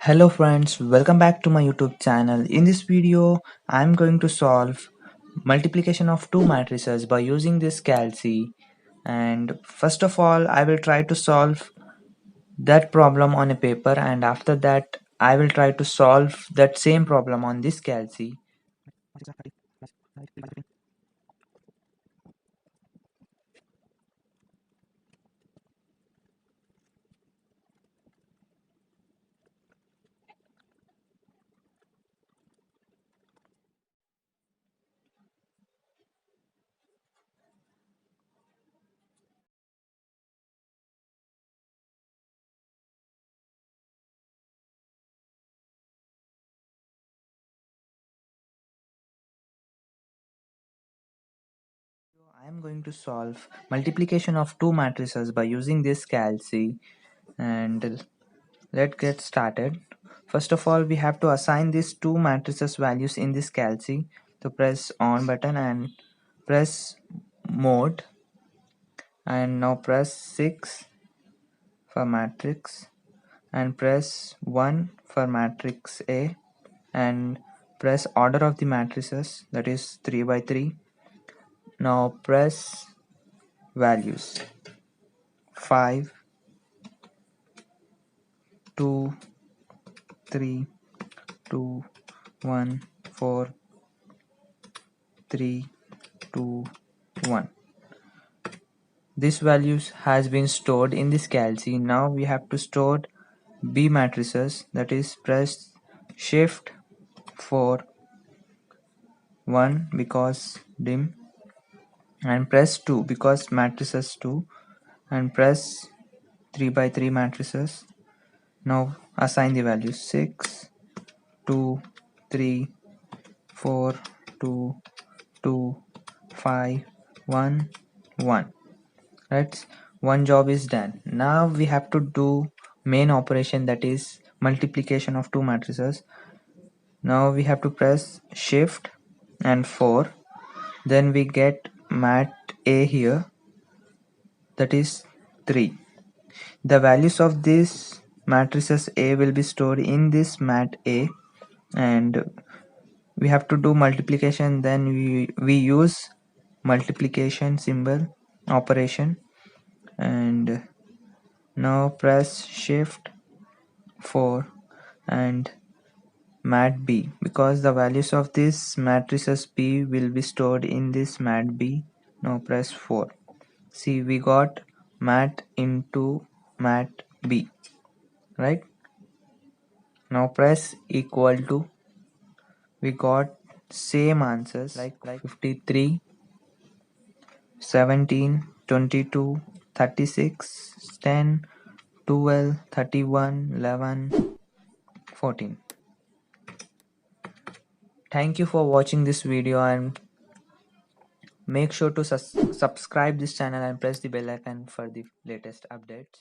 Hello friends, welcome back to my YouTube channel. In this video, I'm going to solve multiplication of two matrices by using this Calsi. And first of all, I will try to solve that problem on a paper, and after that, I will try to solve that same problem on this Calsi. I am going to solve multiplication of two matrices by using this Calci, and let's get started. First of all, we have to assign these two matrices values in this Calci. So press on button and press mode, and now press 6 for matrix and press 1 for matrix A, and press order of the matrices, that is 3 by 3. Now press values 5, 2, 3, 2, 1, 4, 3, 2, 1. This values has been stored in this Calci. Now we have to store B matrices, that is press shift for 1 because dim, and press 2 because matrices 2, and press 3 by 3 matrices. Now assign the values 6, 2, 3, 4, 2, 2, 5, 1, 1. Right, one job is done. Now we have to do main operation, that is multiplication of two matrices. Now we have to press shift and 4, then we get mat A here, that is 3. The values of this matrices A will be stored in this mat A, and we have to do multiplication. Then we use multiplication symbol operation, and now press shift 4 and mat B, because the values of this matrices B will be stored in this mat B. Now press 4. See, we got mat into mat B, right? Now press equal to. We got same answers like 53, 17, 22, 36, 10, 12, 31, 11, 14. Thank you for watching this video, and make sure to subscribe this channel and press the bell icon for the latest updates.